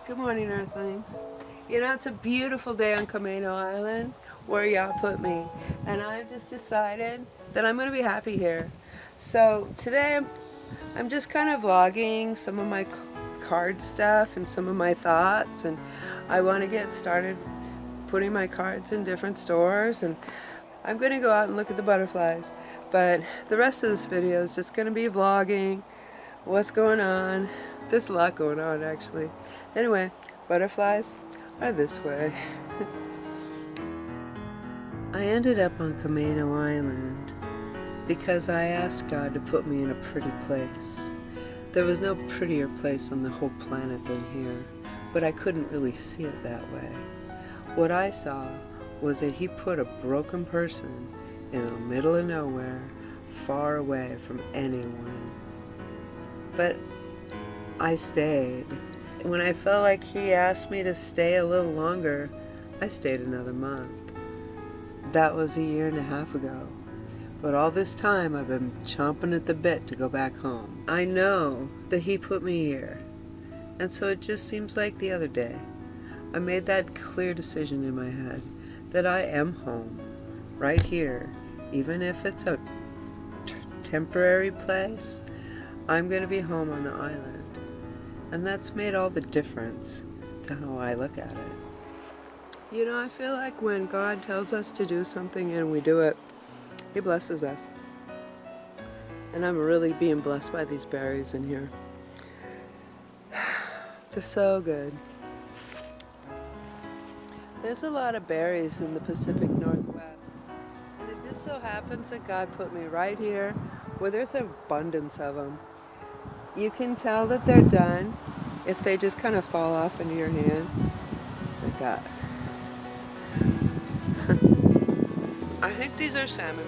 Good morning, Earthlings. You know, it's a beautiful day on Camino Island where y'all put me, and I've just decided that I'm going to be happy here. So today I'm just kind of vlogging some of my card stuff and some of my thoughts, and I want to get started putting my cards in different stores, and I'm going to go out and look at the butterflies. But the rest of this video is just going to be vlogging what's going on. There's a lot going on, actually. Anyway, butterflies are this way. I ended up on Camino Island because I asked God to put me in a pretty place. There was no prettier place on the whole planet than here, but I couldn't really see it that way. What I saw was that He put a broken person in the middle of nowhere, far away from anyone. But I stayed. When I felt like He asked me to stay a little longer, I stayed another month. That was 1.5 years ago. But all this time I've been chomping at the bit to go back home. I know that He put me here. And so it just seems like the other day, I made that clear decision in my head that I am home, right here. Even if it's a temporary place, I'm going to be home on the island. And that's made all the difference to how I look at it. You know, I feel like when God tells us to do something and we do it, He blesses us. And I'm really being blessed by these berries in here. They're so good. There's a lot of berries in the Pacific Northwest. And it just so happens that God put me right here where there's an abundance of them. You can tell that they're done if they just kind of fall off into your hand like that. I think these are salmon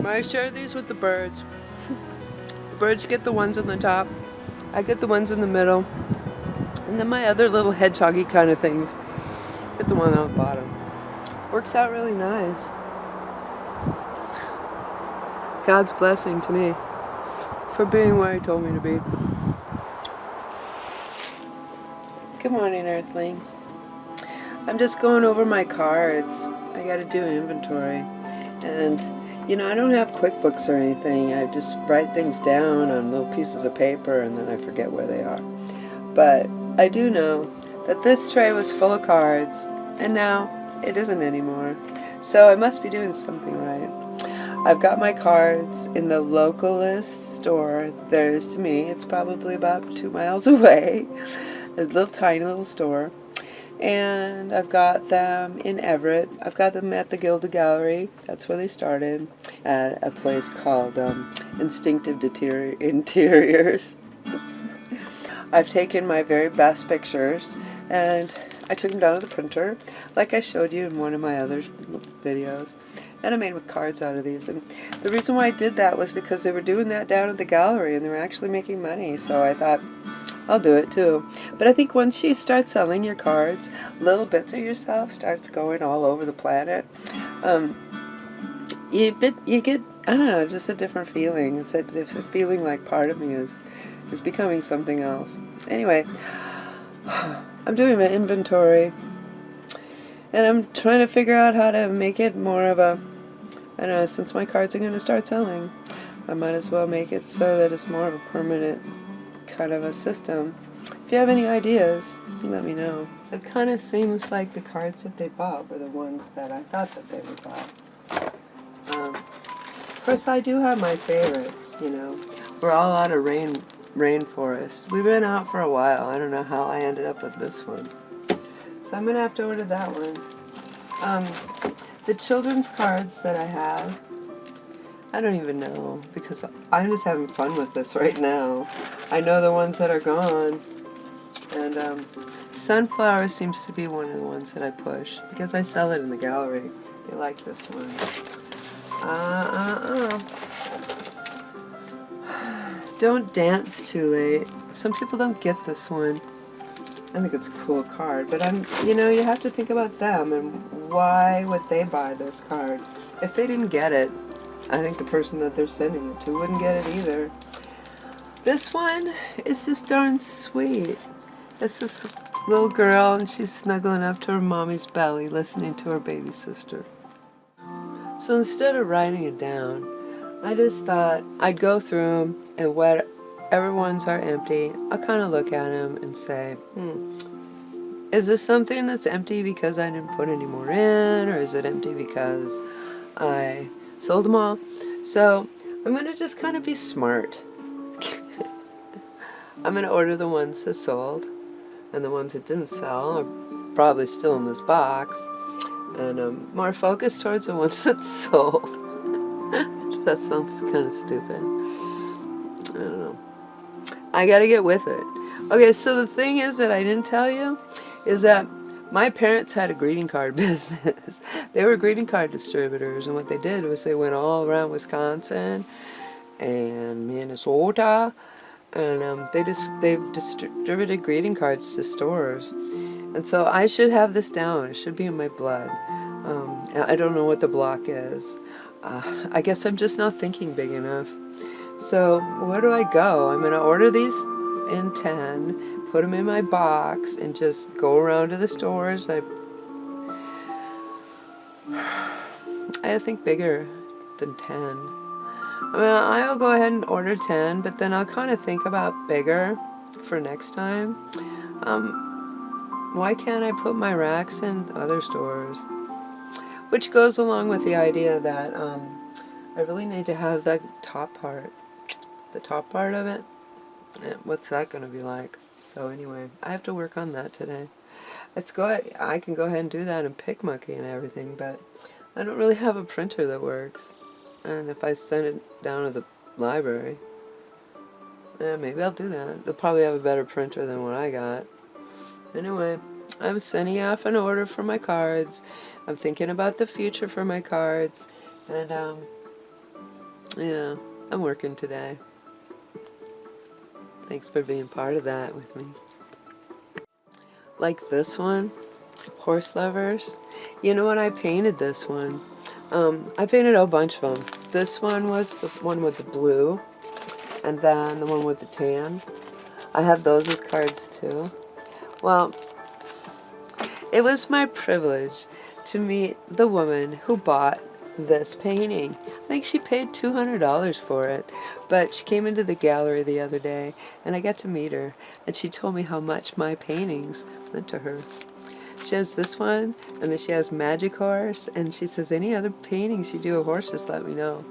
berries. I share these with the birds. The birds get the ones on the top. I get the ones in the middle. And then my other little hedgehoggy kind of things get the one on the bottom. Works out really nice. God's blessing to me for being where He told me to be. Good morning, Earthlings. I'm just going over my cards. I gotta do an inventory. And, you know, I don't have QuickBooks or anything. I just write things down on little pieces of paper and then I forget where they are. But I do know that this tray was full of cards and now it isn't anymore. So I must be doing something right. I've got my cards in the localist store there is to me. It's probably about 2 miles away. A little tiny little store. And I've got them in Everett. I've got them at the Gilded Gallery. That's where they started. At a place called Instinctive Interiors. I've taken my very best pictures and I took them down to the printer like I showed you in one of my other videos. And I made cards out of these. And the reason why I did that was because they were doing that down at the gallery and they were actually making money. So I thought, I'll do it too. But I think once you start selling your cards, little bits of yourself starts going all over the planet. You get, I don't know, just a different feeling. It's a feeling like part of me is becoming something else. Anyway, I'm doing my inventory. And I'm trying to figure out how to make it more of a, I don't know, since my cards are going to start selling, I might as well make it so that it's more of a permanent kind of a system. If you have any ideas, let me know. So it kind of seems like the cards that they bought were the ones that I thought that they would buy. Of course, I do have my favorites, you know. We're all out of rainforest. We've been out for a while. I don't know how I ended up with this one. So I'm going to have to order that one. The children's cards that I have, I don't even know, because I'm just having fun with this right now. I know the ones that are gone. And sunflower seems to be one of the ones that I push, because I sell it in the gallery. They like this one. Don't dance too late. Some people don't get this one. I think it's a cool card, but you have to think about them and why would they buy this card? If they didn't get it, I think the person that they're sending it to wouldn't get it either. This one is just darn sweet. It's this little girl, and she's snuggling up to her mommy's belly, listening to her baby sister. So instead of writing it down, I just thought I'd go through them, and whatever ones are empty, I'll kind of look at them and say, is this something that's empty because I didn't put any more in, or is it empty because I sold them all? So I'm going to just kind of be smart. I'm going to order the ones that sold, and the ones that didn't sell are probably still in this box, and I'm more focused towards the ones that sold. That sounds kind of stupid. I don't know. I got to get with it. Okay, so the thing is that I didn't tell you is that my parents had a greeting card business. They were greeting card distributors, and what they did was they went all around Wisconsin and Minnesota, and they've distributed greeting cards to stores. And so I should have this down. It should be in my blood. I don't know what the block is. I guess I'm just not thinking big enough. So where do I go? I'm going to order these in 10, put them in my box, and just go around to the stores. I think bigger than 10. I mean, I'll go ahead and order 10, but then I'll kind of think about bigger for next time. Why can't I put my racks in other stores? Which goes along with the idea that I really need to have the top part of it. What's that going to be like? So anyway, I have to work on that today. I can go ahead and do that in PicMonkey and everything, but I don't really have a printer that works. And if I send it down to the library, maybe I'll do that. They'll probably have a better printer than what I got. Anyway, I'm sending off an order for my cards. I'm thinking about the future for my cards. And, yeah, I'm working today. Thanks for being part of that with me. Like this one, Horse Lovers. You know what? I painted this one. I painted a bunch of them. This one was the one with the blue, and then the one with the tan. I have those as cards too. Well, it was my privilege to meet the woman who bought this painting. I think she paid $200 for it, but she came into the gallery the other day, and I got to meet her, and she told me how much my paintings meant to her. She has this one, and then she has Magic Horse, and she says, any other paintings you do of horses, let me know.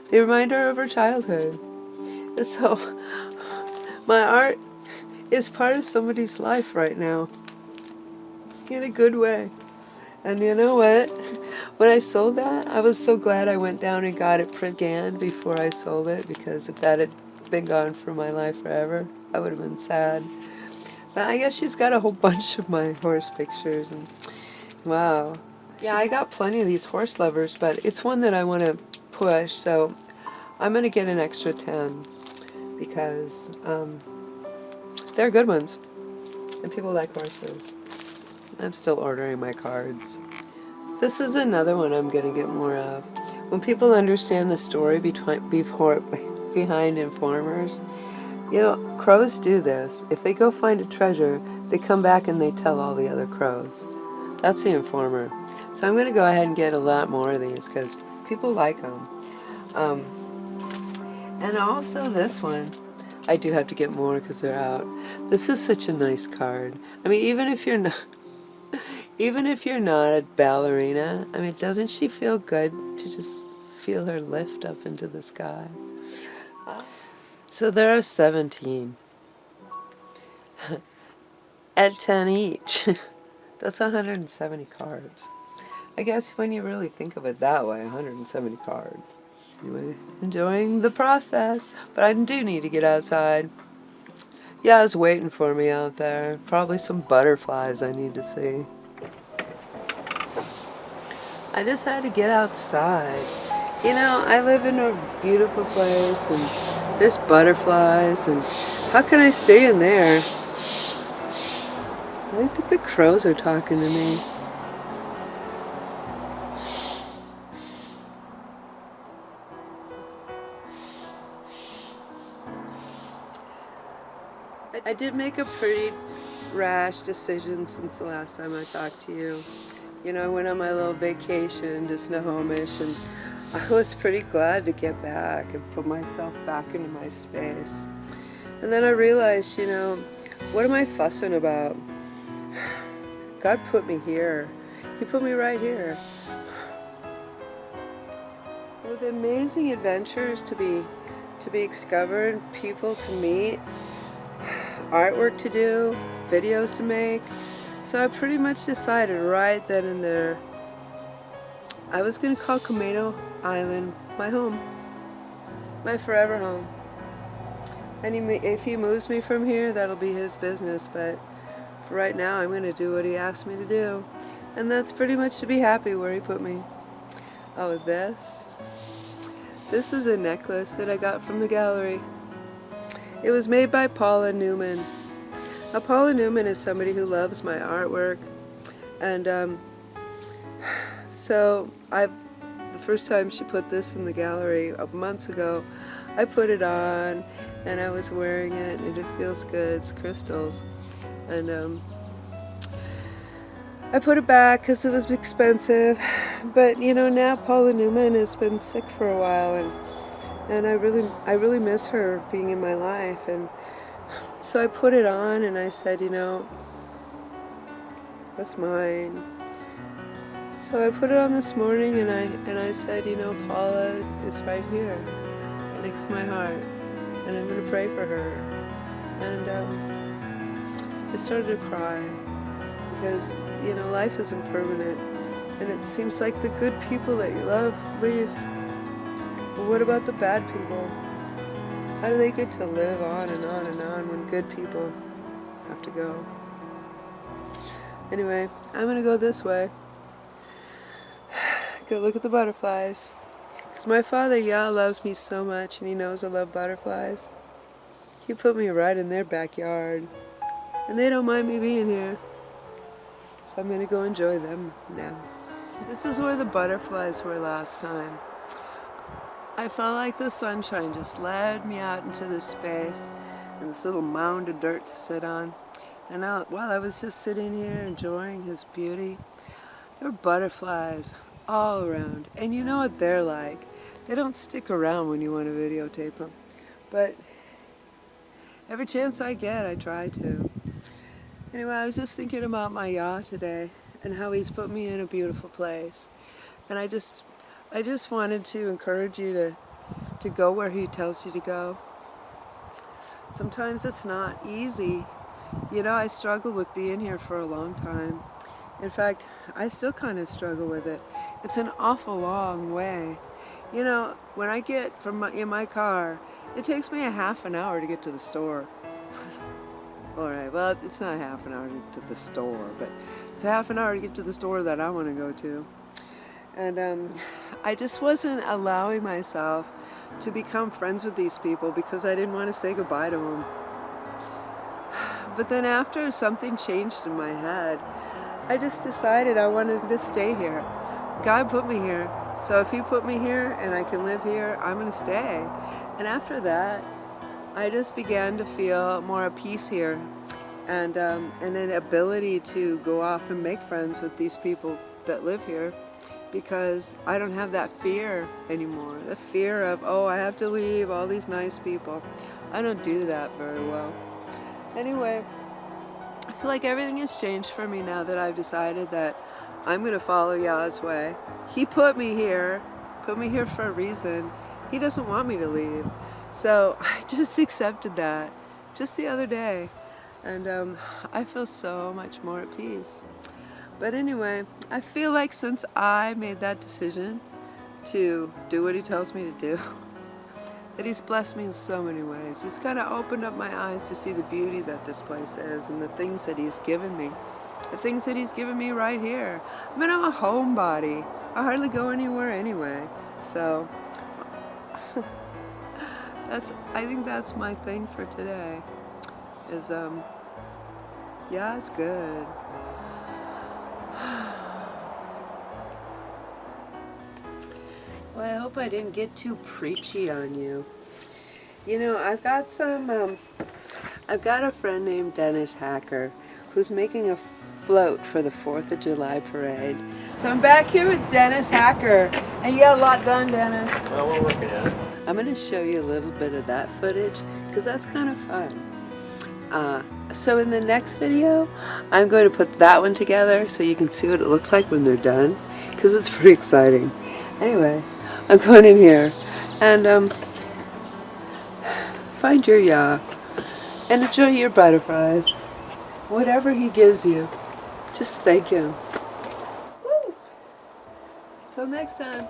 They remind her of her childhood. And so, my art is part of somebody's life right now, in a good way. And you know what? When I sold that, I was so glad I went down and got it scanned before I sold it, because if that had been gone from my life forever, I would have been sad. But I guess she's got a whole bunch of my horse pictures, and wow. Yeah, I got plenty of these Horse Lovers, but it's one that I want to push, so I'm going to get an extra 10 because they're good ones, and people like horses. I'm still ordering my cards. This is another one I'm going to get more of. When people understand the story behind informers, you know, crows do this. If they go find a treasure, they come back and they tell all the other crows. That's the informer. So I'm going to go ahead and get a lot more of these because people like them. And also this one. I do have to get more because they're out. This is such a nice card. I mean, even if you're not a ballerina, I mean, doesn't she feel good to just feel her lift up into the sky? So there are 17. At 10 each. That's 170 cards. I guess when you really think of it that way, 170 cards. Anyway, enjoying the process, but I do need to get outside. Yeah, it's waiting for me out there. Probably some butterflies I need to see. I just had to get outside. You know, I live in a beautiful place, and there's butterflies, and how can I stay in there? I think the crows are talking to me. I did make a pretty rash decision since the last time I talked to you. You know, I went on my little vacation to Snohomish, and I was pretty glad to get back and put myself back into my space. And then I realized, you know, what am I fussing about? God put me here. He put me right here. With amazing adventures to be discovered, people to meet, artwork to do, videos to make. So I pretty much decided right then and there I was going to call Camino Island my home, my forever home. And if he moves me from here, that'll be his business, but for right now I'm going to do what he asked me to do. And that's pretty much to be happy where he put me. Oh, this is a necklace that I got from the gallery. It was made by Paula Newman. Now, Paula Newman is somebody who loves my artwork, and so the first time she put this in the gallery months ago, I put it on and I was wearing it, and it feels good. It's crystals, and I put it back because it was expensive. But you know, now Paula Newman has been sick for a while, and I really miss her being in my life. And so I put it on and I said, you know, that's mine. So I put it on this morning, and I said, you know, Paula is right here next to my heart, and I'm going to pray for her. And I started to cry because, you know, life isn't permanent, and it seems like the good people that you love leave. But what about the bad people? How do they get to live on and on and on when good people have to go? Anyway, I'm going to go this way. Go look at the butterflies. Because my father, loves me so much, and he knows I love butterflies. He put me right in their backyard. And they don't mind me being here. So I'm going to go enjoy them now. This is where the butterflies were last time. I felt like the sunshine just led me out into this space and this little mound of dirt to sit on. And while I was just sitting here enjoying his beauty, there were butterflies all around. And you know what they're like. They don't stick around when you want to videotape them. But every chance I get, I try to. Anyway, I was just thinking about my Yah today and how he's put me in a beautiful place. And I just wanted to encourage you to go where he tells you to go. Sometimes it's not easy. You know, I struggled with being here for a long time. In fact, I still kind of struggle with it. It's an awful long way. You know, when I get in my car, it takes me a half an hour to get to the store. All right, well, it's not half an hour to get to the store, but it's a half an hour to get to the store that I want to go to. And I just wasn't allowing myself to become friends with these people because I didn't want to say goodbye to them. But then after something changed in my head, I just decided I wanted to stay here. God put me here. So if he put me here and I can live here, I'm going to stay. And after that, I just began to feel more at peace here, and an ability to go off and make friends with these people that live here, because I don't have that fear anymore. The fear of, oh, I have to leave all these nice people. I don't do that very well. Anyway, I feel like everything has changed for me now that I've decided that I'm going to follow Yah's way. He put me here for a reason. He doesn't want me to leave. So I just accepted that just the other day. And I feel so much more at peace. But anyway, I feel like since I made that decision to do what he tells me to do, that he's blessed me in so many ways. He's kind of opened up my eyes to see the beauty that this place is and the things that he's given me. The things that he's given me right here. I mean, I'm a homebody. I hardly go anywhere anyway. So I think that's my thing for today. Is yeah, it's good. Well, I hope I didn't get too preachy on you. You know, I've got some I've got a friend named Dennis Hacker who's making a float for the 4th of July parade. So I'm back here with Dennis Hacker. And you got a lot done, Dennis. Well, we're working at it. I'm going to show you a little bit of that footage because that's kind of fun. So in the next video, I'm going to put that one together so you can see what it looks like when they're done because it's pretty exciting. Anyway, I'm going in here and find your Yah and enjoy your butterflies. Whatever he gives you, just thank him. Woo! Till next time,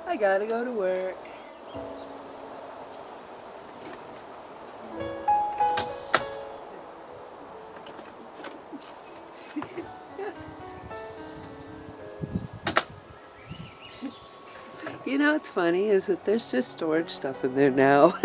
I gotta go to work. You know what's funny is that there's just storage stuff in there now.